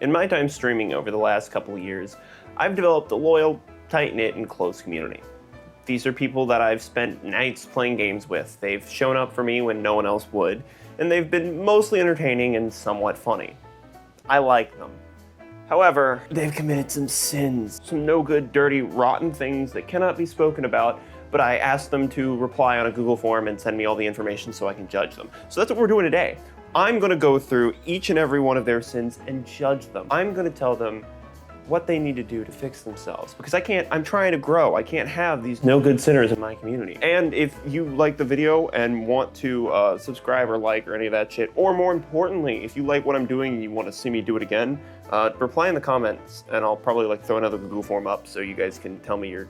In my time streaming over the last couple of years, I've developed a loyal, tight-knit, and close community. These are people that I've spent nights playing games with. They've shown up for me when no one else would, and they've been mostly entertaining and somewhat funny. I like them. However, they've committed some sins, some no good, dirty, rotten things that cannot be spoken about, but I asked them to reply on a Google form and send me all the information so I can judge them. So that's what we're doing today. I'm gonna go through each and every one of their sins and judge them. I'm gonna tell them what they need to do to fix themselves, because I'm trying to grow. I can't have these no good sinners in my community. And if you like the video and want to subscribe or like or any of that shit, or more importantly, if you like what I'm doing and you want to see me do it again, reply in the comments and I'll probably throw another Google form up so you guys can tell me your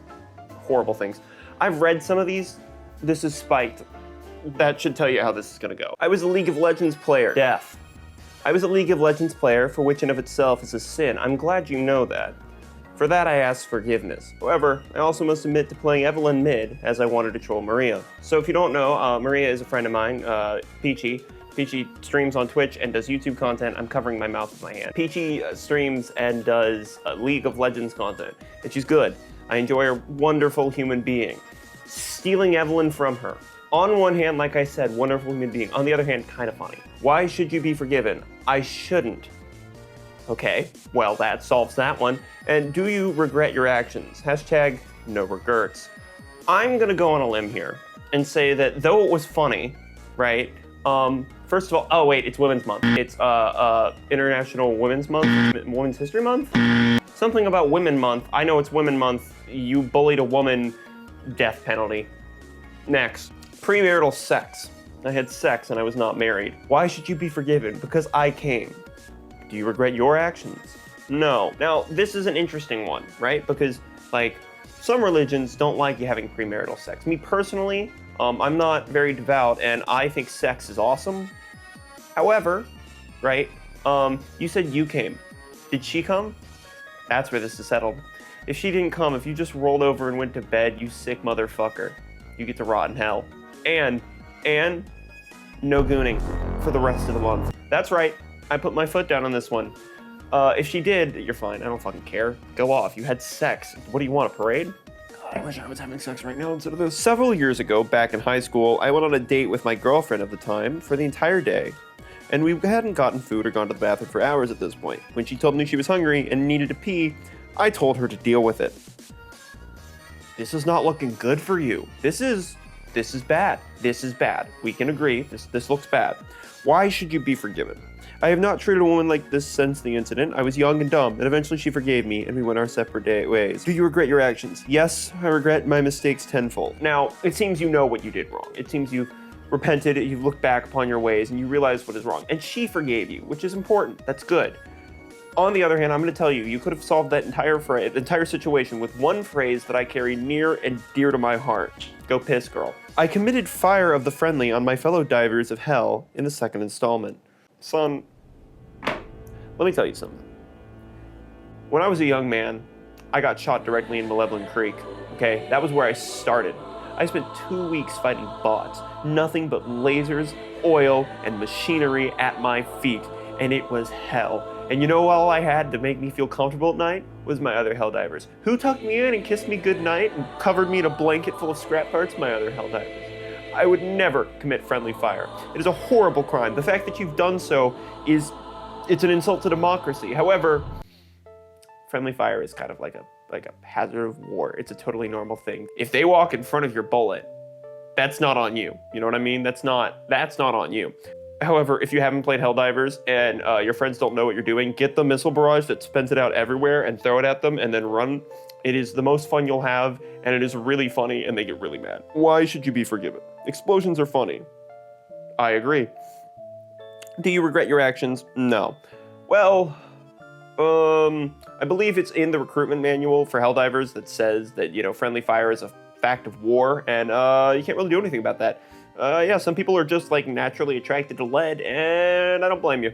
horrible things. I've read some of these. This is spiked. That should tell you how this is gonna go. I was a League of Legends player. Death. I was a League of Legends player, for which in of itself is a sin. I'm glad you know that. For that I ask forgiveness. However, I also must admit to playing Evelynn mid, as I wanted to troll Maria. So if you don't know, Maria is a friend of mine, Peachy. Peachy streams on Twitch and does YouTube content. I'm covering my mouth with my hand. Peachy streams and does League of Legends content, and she's good. I enjoy her, wonderful human being. Stealing Evelynn from her. On one hand, like I said, wonderful human being. On the other hand, kind of funny. Why should you be forgiven? I shouldn't. Okay, well that solves that one. And do you regret your actions? Hashtag no regrets. I'm gonna go on a limb here and say that though it was funny, right? First of all, oh wait, it's Women's Month. It's International Women's Month, Women's History Month? Something about Women Month. I know it's Women Month. You bullied a woman, death penalty. Next. Premarital sex. I had sex and I was not married. Why should you be forgiven? Because I came. Do you regret your actions? No. Now, this is an interesting one, right? Because, some religions don't like you having premarital sex. Me personally, I'm not very devout and I think sex is awesome. However, right, you said you came. Did she come? That's where this is settled. If she didn't come, if you just rolled over and went to bed, you sick motherfucker, you get to rot in hell. And no gooning for the rest of the month. That's right, I put my foot down on this one. If she did, you're fine, I don't fucking care. Go off, you had sex. What do you want, a parade? God, I wish I was having sex right now instead of this. Several years ago, back in high school, I went on a date with my girlfriend of the time for the entire day. And we hadn't gotten food or gone to the bathroom for hours at this point. When she told me she was hungry and needed to pee, I told her to deal with it. This is not looking good for you. This is bad. This is bad. We can agree. This looks bad. Why should you be forgiven? I have not treated a woman like this since the incident. I was young and dumb, and eventually she forgave me, and we went our separate ways. Do you regret your actions? Yes, I regret my mistakes tenfold. Now, it seems you know what you did wrong. It seems you've repented, you've looked back upon your ways, and you realize what is wrong. And she forgave you, which is important. That's good. On the other hand, I'm going to tell you, you could have solved that entire situation with one phrase that I carry near and dear to my heart. Go piss, girl. I committed fire of the friendly on my fellow divers of hell in the second installment. Son, let me tell you something. When I was a young man, I got shot directly in Malevolent Creek, okay? That was where I started. I spent 2 weeks fighting bots, nothing but lasers, oil, and machinery at my feet, and it was hell. And you know all I had to make me feel comfortable at night was my other Helldivers. Who tucked me in and kissed me goodnight and covered me in a blanket full of scrap parts? My other Helldivers. I would never commit friendly fire. It is a horrible crime. The fact that you've done so it's an insult to democracy. However, friendly fire is kind of like a hazard of war. It's a totally normal thing. If they walk in front of your bullet, that's not on you. You know what I mean? That's not on you. However, if you haven't played Helldivers and your friends don't know what you're doing, get the missile barrage that spins it out everywhere and throw it at them and then run. It is the most fun you'll have, and it is really funny, and they get really mad. Why should you be forgiven? Explosions are funny. I agree. Do you regret your actions? No. Well, I believe it's in the recruitment manual for Helldivers that says that, friendly fire is a fact of war, and you can't really do anything about that. Yeah, some people are just naturally attracted to lead, and I don't blame you.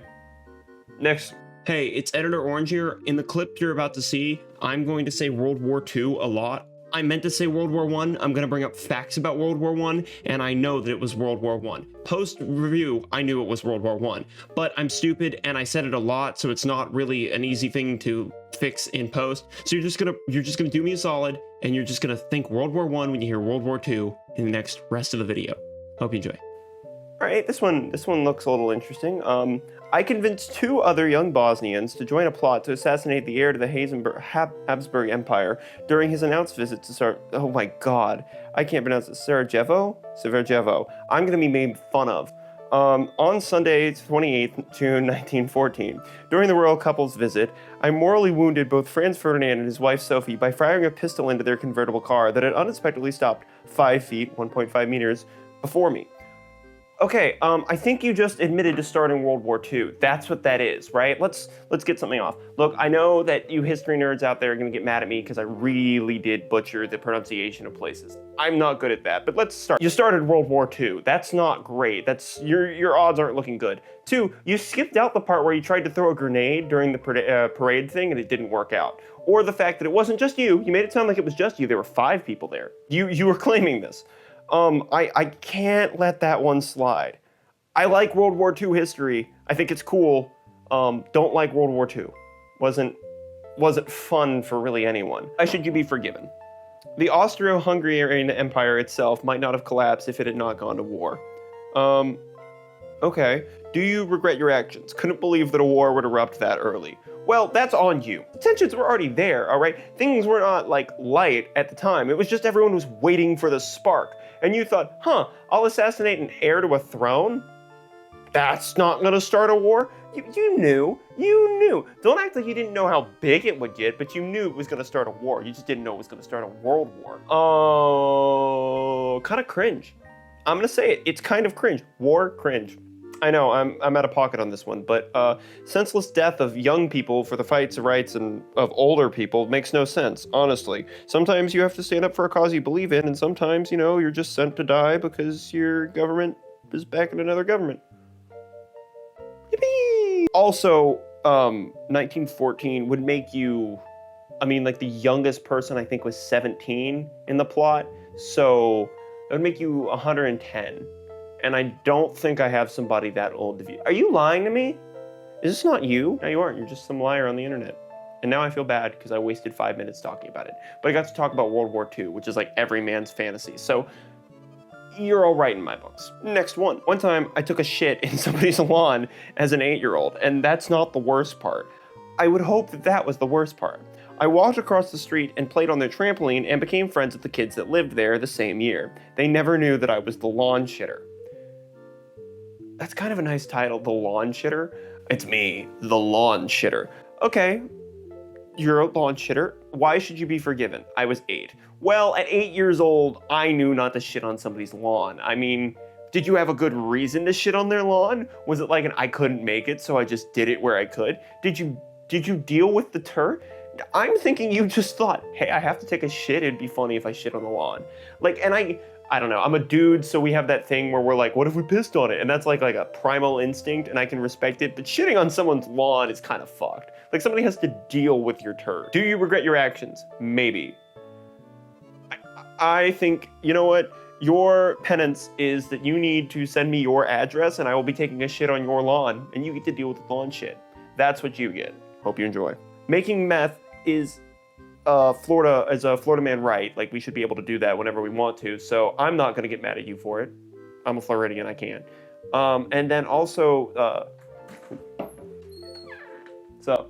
Next. Hey, it's Editor Orange here. In the clip you're about to see, I'm going to say World War II a lot. I meant to say World War I. I'm going to bring up facts about World War I, and I know that it was World War I. Post-review, I knew it was World War I, but I'm stupid, and I said it a lot, so it's not really an easy thing to fix in post. So you're just gonna do me a solid, and you're just gonna think World War I when you hear World War II in the rest of the video. Hope you enjoy. All right, this one looks a little interesting. I convinced 2 other young Bosnians to join a plot to assassinate the heir to the Habsburg Empire during his announced visit to oh my god, I can't pronounce it, Sarajevo? I'm gonna be made fun of. On Sunday, 28th June 1914, during the royal couple's visit, I mortally wounded both Franz Ferdinand and his wife Sophie by firing a pistol into their convertible car that had unexpectedly stopped 5 feet, 1.5 meters, before me. Okay, I think you just admitted to starting World War II. That's what that is, right? Let's get something off. Look, I know that you history nerds out there are gonna get mad at me because I really did butcher the pronunciation of places. I'm not good at that, but let's start. You started World War II. That's not great. Your odds aren't looking good. 2, you skipped out the part where you tried to throw a grenade during the parade thing and it didn't work out. Or the fact that it wasn't just you. You made it sound like it was just you. There were 5 people there. You were claiming this. I can't let that one slide. I like World War II history. I think it's cool. Don't like World War II. Wasn't fun for really anyone. Why should you be forgiven? The Austro-Hungarian Empire itself might not have collapsed if it had not gone to war. Okay. Do you regret your actions? Couldn't believe that a war would erupt that early. Well, that's on you. The tensions were already there, all right? Things were not, like, light at the time. It was just everyone was waiting for the spark. And you thought, I'll assassinate an heir to a throne? That's not gonna start a war? You knew. Don't act like you didn't know how big it would get, but you knew it was gonna start a war. You just didn't know it was gonna start a world war. Oh, kind of cringe. I'm gonna say it. It's kind of cringe. War cringe. I know, I'm out of pocket on this one, but senseless death of young people for the fights and rights and of older people makes no sense, honestly. Sometimes you have to stand up for a cause you believe in, and sometimes, you're just sent to die because your government is backing another government. Yippee! Also, 1914 would make you, the youngest person I think was 17 in the plot, so that would make you 110. And I don't think I have somebody that old to view. Are you lying to me? Is this not you? No, you aren't. You're just some liar on the internet. And now I feel bad because I wasted 5 minutes talking about it. But I got to talk about World War II, which is like every man's fantasy. So you're all right in my books. Next one. One time I took a shit in somebody's lawn as an 8-year-old, and that's not the worst part. I would hope that was the worst part. I walked across the street and played on their trampoline and became friends with the kids that lived there the same year. They never knew that I was the lawn shitter. That's kind of a nice title, the lawn shitter. It's me, the lawn shitter. Okay, you're a lawn shitter. Why should you be forgiven? I was 8. Well, at 8 years old, I knew not to shit on somebody's lawn. Did you have a good reason to shit on their lawn? Was it like I couldn't make it, so I just did it where I could? Did you deal with the turd? I'm thinking you just thought, hey, I have to take a shit. It'd be funny if I shit on the lawn. I don't know, I'm a dude, so we have that thing where we're like, what if we pissed on it? And that's like a primal instinct, and I can respect it, but shitting on someone's lawn is kind of fucked. Like, somebody has to deal with your turd. Do you regret your actions? Maybe. I think, you know what? Your penance is that you need to send me your address, and I will be taking a shit on your lawn, and you get to deal with the lawn shit. That's what you get. Hope you enjoy. Making meth is... Florida, as a Florida man, right? Like, we should be able to do that whenever we want to, so I'm not gonna get mad at you for it. I'm a Floridian, I can. And then also, so,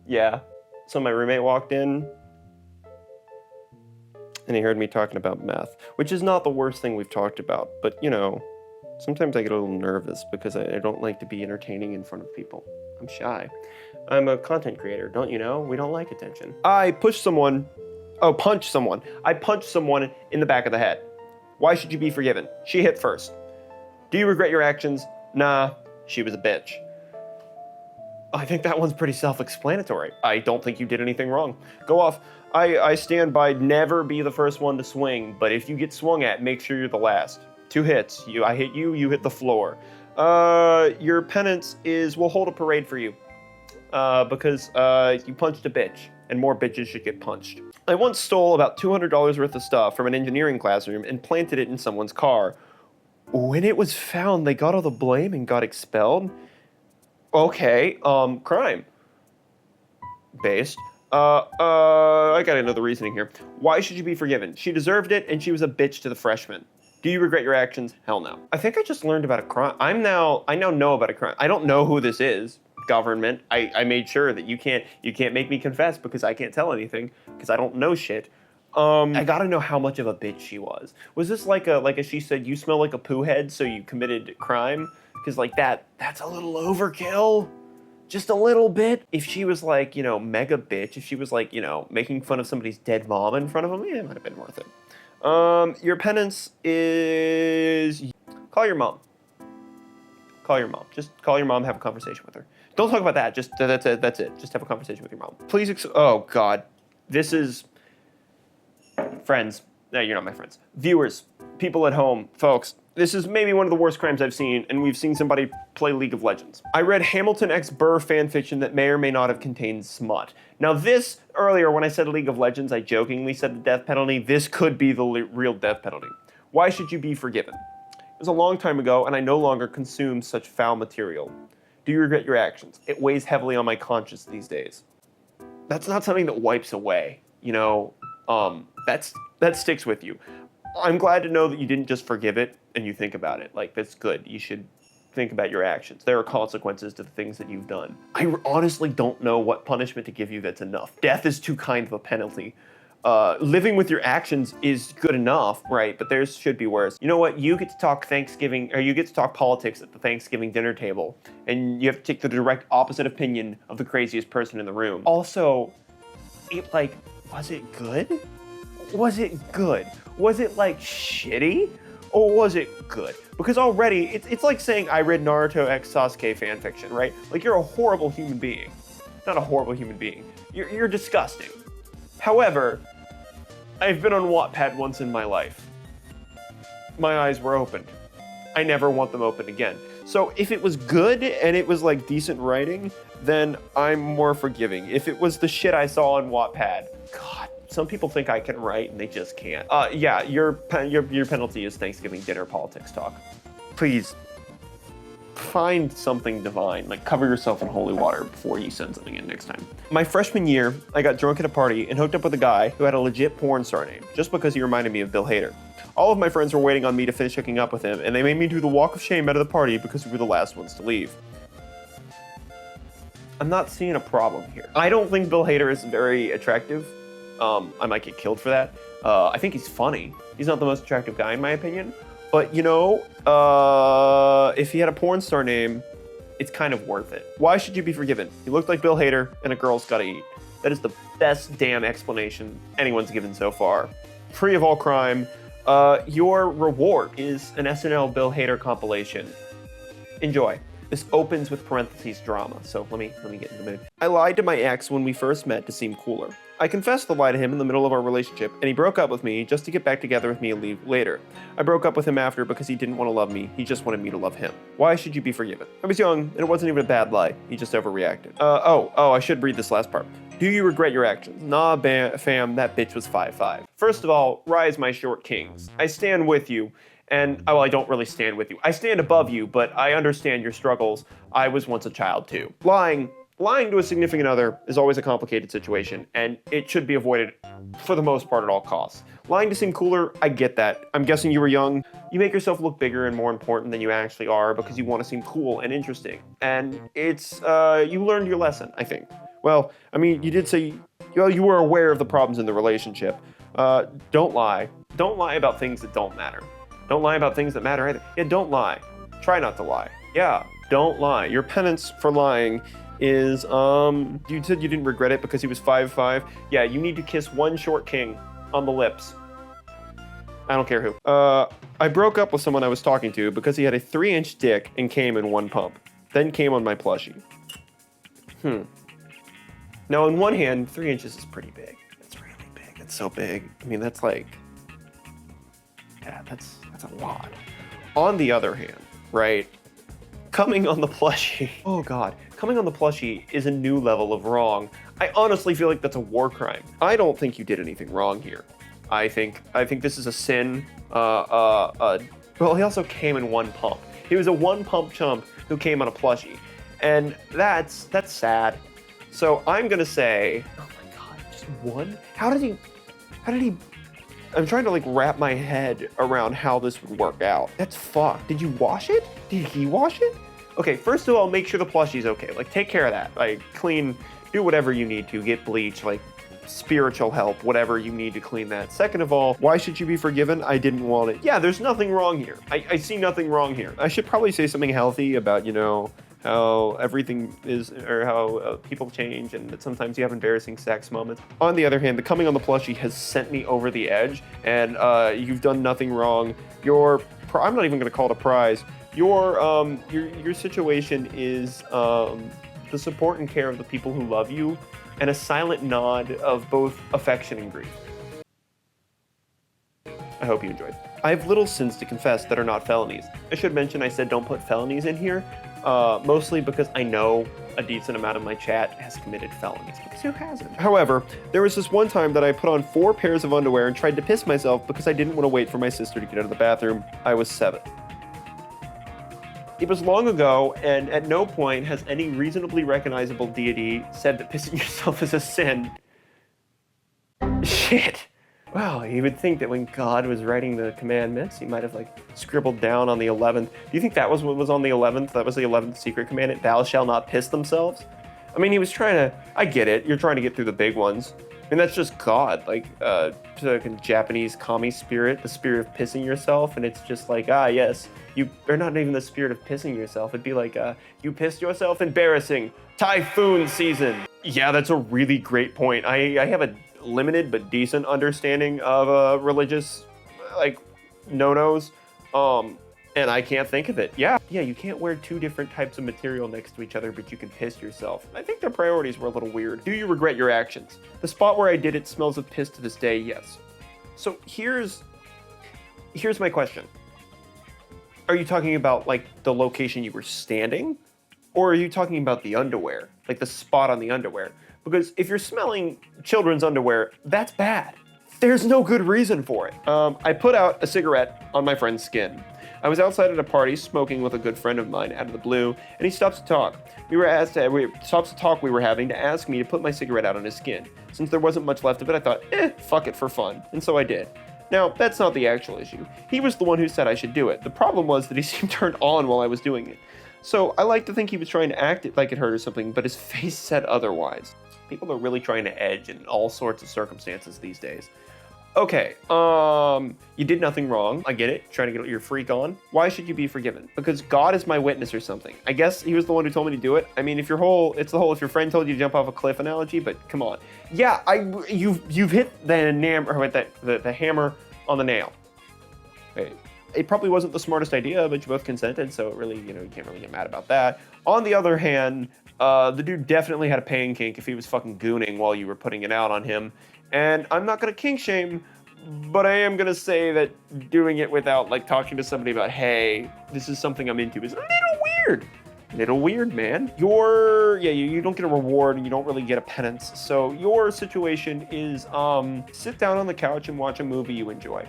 yeah. So my roommate walked in, and he heard me talking about meth, which is not the worst thing we've talked about, but sometimes I get a little nervous because I don't like to be entertaining in front of people. I'm shy. I'm a content creator, don't you know? We don't like attention. I punched someone. I punched someone in the back of the head. Why should you be forgiven? She hit first. Do you regret your actions? Nah, she was a bitch. I think that one's pretty self-explanatory. I don't think you did anything wrong. Go off. I stand by never be the first one to swing, but if you get swung at, make sure you're the last. 2 hits. I hit you, you hit the floor. Your penance is we'll hold a parade for you. Because you punched a bitch. and more bitches should get punched. I once stole about $200 worth of stuff from an engineering classroom and planted it in someone's car. When it was found, they got all the blame and got expelled? Okay, crime. Based. I gotta know the reasoning here. Why should you be forgiven? She deserved it, and she was a bitch to the freshmen. Do you regret your actions? Hell no. I think I just learned about a crime. I now know about a crime. I don't know who this is. Government. I made sure that you can't make me confess because I can't tell anything because I don't know shit. I gotta know how much of a bitch she was. Was this like a she said you smell like a poo head, so you committed crime? Because like that's a little overkill. Just a little bit. If she was like, mega bitch, if she was like, making fun of somebody's dead mom in front of them, it might have been worth it. Your penance is call your mom. Call your mom. Just call your mom, have a conversation with her. Don't talk about that. Just that's it. Just have a conversation with your mom. Please. Oh God, this is friends. No, you're not my friends. Viewers, people at home, folks. This is maybe one of the worst crimes I've seen, and we've seen somebody play League of Legends. I read Hamilton X Burr fanfiction that may or may not have contained smut. Now this, earlier when I said League of Legends, I jokingly said the death penalty. This could be the real death penalty. Why should you be forgiven? It was a long time ago, and I no longer consume such foul material. Do you regret your actions? It weighs heavily on my conscience these days. That's not something that wipes away, that sticks with you. I'm glad to know that you didn't just forgive it and you think about it. Like, that's good. You should think about your actions. There are consequences to the things that you've done. I honestly don't know what punishment to give you that's enough. Death is too kind of a penalty. Living with your actions is good enough, right? But theirs should be worse. You know what? You get to talk Thanksgiving, or you get to talk politics at the Thanksgiving dinner table, and you have to take the direct opposite opinion of the craziest person in the room. Also, was it good? Was it good? Was it like shitty? Or was it good? Because already, it's like saying I read Naruto X Sasuke fanfiction, right? Like, you're a horrible human being. Not a horrible human being. You're disgusting. However, I've been on Wattpad once in my life. My eyes were opened. I never want them open again. So if it was good and it was like decent writing, then I'm more forgiving. If it was the shit I saw on Wattpad, God, some people think I can write and they just can't. Yeah, your penalty is Thanksgiving dinner politics talk. Please find something divine, like cover yourself in holy water before you send something in next time. My freshman year, I got drunk at a party and hooked up with a guy who had a legit porn star name, just because he reminded me of Bill Hader. All of my friends were waiting on me to finish hooking up with him, and they made me do the walk of shame out of the party because we were the last ones to leave. I'm not seeing a problem here. I don't think Bill Hader is very attractive. I might get killed for that. I think he's funny. He's not the most attractive guy in my opinion. But if he had a porn star name, it's kind of worth it. Why should you be forgiven? He looked like Bill Hader, and a girl's gotta eat. That is the best damn explanation anyone's given so far. Free of all crime, your reward is an SNL Bill Hader compilation. Enjoy. This opens with parentheses drama, so let me get in the mood. I lied to my ex when we first met to seem cooler. I confessed the lie to him in the middle of our relationship, and he broke up with me just to get back together with me and leave later. I broke up with him after because he didn't want to love me, he just wanted me to love him. Why should you be forgiven? I was young, and it wasn't even a bad lie, he just overreacted. I should read this last part. Do you regret your actions? Nah, fam, that bitch was 5'5". First of all, rise my short kings. I stand with you. And, I don't really stand with you. I stand above you, but I understand your struggles. I was once a child too. Lying to a significant other is always a complicated situation, and it should be avoided for the most part at all costs. Lying to seem cooler, I get that. I'm guessing you were young. You make yourself look bigger and more important than you actually are because you want to seem cool and interesting. And it's, you learned your lesson, I think. Well, you did say, you were aware of the problems in the relationship. Don't lie. Don't lie about things that don't matter. Don't lie about things that matter either. Yeah, don't lie. Try not to lie. Yeah, don't lie. Your penance for lying is, you said you didn't regret it because he was 5'5". Yeah, you need to kiss one short king on the lips. I don't care who. I broke up with someone I was talking to because he had a 3-inch dick and came in one pump. Then came on my plushie. Now, on one hand, 3 inches is pretty big. It's really big. It's so big. That's like... Yeah, that's a lot. On the other hand, right, coming on the plushie, oh God, Coming on the plushie is a new level of wrong. I honestly feel like that's a war crime. I don't think you did anything wrong here. I think this is a sin. Well, he also came in one pump. He was a one pump chump who came on a plushie, and that's sad. So I'm gonna say, oh my god, just one? How did he? I'm trying to like wrap my head around how this would work out. That's fucked. Did you wash it? Did he wash it? Okay, first of all, make sure the plushie's okay. Like, take care of that. Like, clean, do whatever you need to. Get bleach, like, spiritual help, whatever you need to clean that. Second of all, why should you be forgiven? I didn't want it. Yeah, there's nothing wrong here. I see nothing wrong here. I should probably say something healthy about, you know, how everything is, or how people change, and that sometimes you have embarrassing sex moments. On the other hand, the coming on the plushie has sent me over the edge, and you've done nothing wrong. I'm not even going to call it a prize. Your situation is the support and care of the people who love you, and a silent nod of both affection and grief. I hope you enjoyed. I have little sins to confess that are not felonies. I should mention I said don't put felonies in here, mostly because I know a decent amount of my chat has committed felonies, because who hasn't? However, there was this one time that I put on 4 pairs of underwear and tried to piss myself because I didn't want to wait for my sister to get out of the bathroom. I was 7. It was long ago, and at no point has any reasonably recognizable deity said that pissing yourself is a sin. Shit. Wow, you would think that when God was writing the commandments, he might have like scribbled down on the 11th. Do you think that was what was on the 11th? That was the 11th secret commandment? Thou shalt not piss themselves? I mean, he was trying to, I get it, you're trying to get through the big ones. And that's just God, like Japanese kami spirit, the spirit of pissing yourself, and it's just like, yes, or not even the spirit of pissing yourself, it'd be like, you pissed yourself, embarrassing, typhoon season. Yeah, that's a really great point. I have a limited but decent understanding of religious, like, no-nos, and I can't think of it. Yeah, you can't wear 2 different types of material next to each other, but you can piss yourself. I think their priorities were a little weird. Do you regret your actions? The spot where I did it smells of piss to this day, yes. So here's my question. Are you talking about, like, the location you were standing? Or are you talking about the underwear? Like, the spot on the underwear? Because if you're smelling children's underwear, that's bad. There's no good reason for it. I put out a cigarette on my friend's skin. I was outside at a party smoking with a good friend of mine out of the blue, and he stops to talk. We were having to ask me to put my cigarette out on his skin. Since there wasn't much left of it, I thought, fuck it for fun, and so I did. Now, that's not the actual issue. He was the one who said I should do it. The problem was that he seemed turned on while I was doing it. So I like to think he was trying to act it like it hurt or something, but his face said otherwise. People are really trying to edge in all sorts of circumstances these days. Okay, you did nothing wrong. I get it, trying to get your freak on. Why should you be forgiven? Because God is my witness or something. I guess he was the one who told me to do it. I mean, it's the whole if your friend told you to jump off a cliff analogy, but come on. Yeah, you've hit the hammer on the nail. Okay. It probably wasn't the smartest idea, but you both consented, so it really, you can't really get mad about that. On the other hand, the dude definitely had a pain kink if he was fucking gooning while you were putting it out on him. And I'm not gonna kink shame, but I am gonna say that doing it without like talking to somebody about, hey, this is something I'm into is a little weird. Little weird, man. You don't get a reward and you don't really get a penance. So your situation is sit down on the couch and watch a movie you enjoy.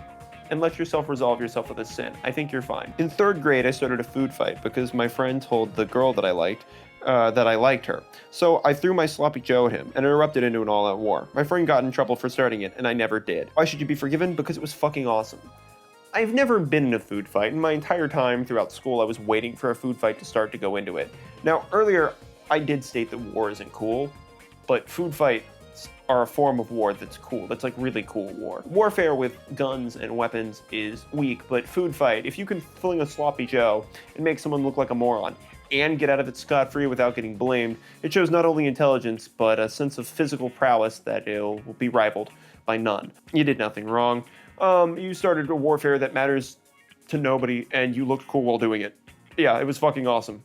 And let yourself resolve yourself with a sin. I think you're fine. In 3rd grade, I started a food fight because my friend told the girl that I liked her. So I threw my sloppy Joe at him and it erupted into an all-out war. My friend got in trouble for starting it, and I never did. Why should you be forgiven? Because it was fucking awesome. I've never been in a food fight. In my entire time throughout school, I was waiting for a food fight to start to go into it. Now, earlier, I did state that war isn't cool, but food fights are a form of war that's cool. That's like really cool war. Warfare with guns and weapons is weak, but food fight, if you can fling a sloppy Joe and make someone look like a moron and get out of it scot-free without getting blamed, it shows not only intelligence, but a sense of physical prowess that will be rivaled by none. You did nothing wrong. You started a warfare that matters to nobody, and you looked cool while doing it. Yeah, it was fucking awesome.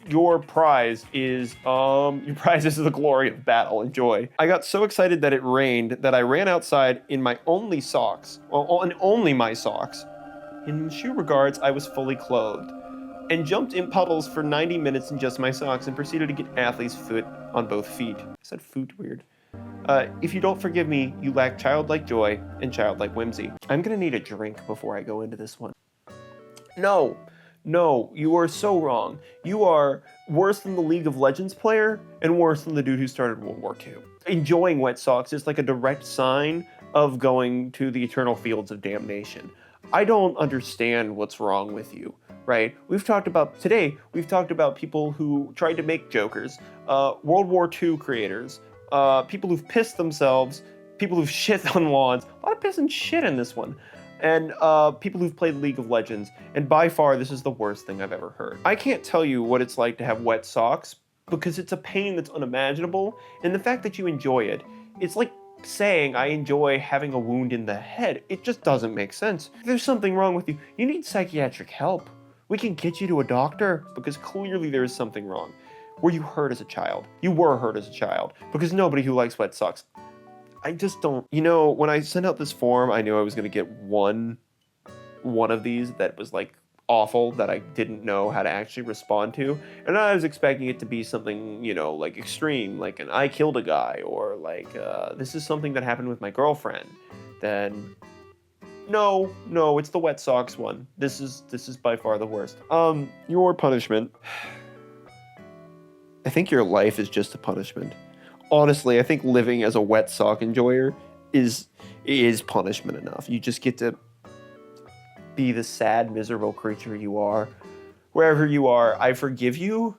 Your prize is the glory of battle. Enjoy. I got so excited that it rained that I ran outside in my only socks. Well, and only my socks. In shoe regards, I was fully clothed. and jumped in puddles for 90 minutes in just my socks and proceeded to get athlete's foot on both feet. I said foot weird. If you don't forgive me, you lack childlike joy and childlike whimsy. I'm gonna need a drink before I go into this one. No, you are so wrong. You are worse than the League of Legends player and worse than the dude who started World War II. Enjoying wet socks is like a direct sign of going to the eternal fields of damnation. I don't understand what's wrong with you, right? We've talked about people who tried to make jokers, World War II creators, people who've pissed themselves, people who've shit on lawns. A lot of piss and shit in this one. And people who've played League of Legends. And by far, this is the worst thing I've ever heard. I can't tell you what it's like to have wet socks because it's a pain that's unimaginable. And the fact that you enjoy it, it's like saying I enjoy having a wound in the head. It just doesn't make sense. If there's something wrong with you, you need psychiatric help. We can get you to a doctor because clearly there is something wrong. Were you hurt as a child? You were hurt as a child because nobody who likes wet socks. I just don't, when I sent out this form, I knew I was going to get one of these that was like awful that I didn't know how to actually respond to. And I was expecting it to be something, like extreme, like an I killed a guy or like this is something that happened with my girlfriend. Then no, it's the wet socks one. This is by far the worst. Your punishment. I think your life is just a punishment. Honestly, I think living as a wet sock enjoyer is punishment enough. You just get to be the sad, miserable creature you are. Wherever you are, I forgive you,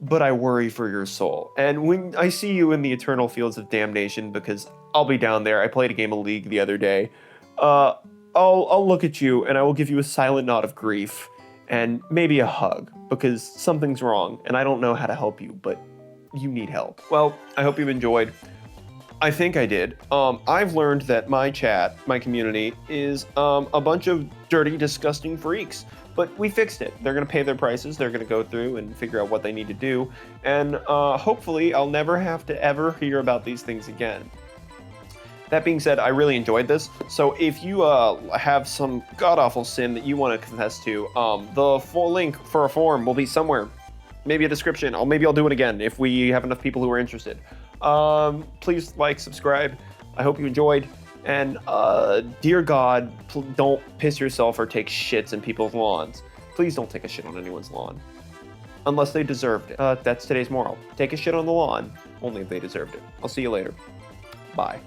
but I worry for your soul. And when I see you in the eternal fields of damnation, because I'll be down there. I played a game of League the other day. I'll look at you and I will give you a silent nod of grief and maybe a hug because something's wrong and I don't know how to help you, but you need help. Well, I hope you've enjoyed. I think I did. I've learned that my chat, my community, is a bunch of dirty, disgusting freaks. But we fixed it. They're going to pay their prices. They're going to go through and figure out what they need to do. And hopefully I'll never have to ever hear about these things again. That being said, I really enjoyed this. So if you have some god-awful sin that you want to confess to, the full link for a form will be somewhere. Maybe a description, or maybe I'll do it again if we have enough people who are interested. Please like, subscribe. I hope you enjoyed. And dear God, don't piss yourself or take shits in people's lawns. Please don't take a shit on anyone's lawn. Unless they deserved it. That's today's moral. Take a shit on the lawn, only if they deserved it. I'll see you later. Bye.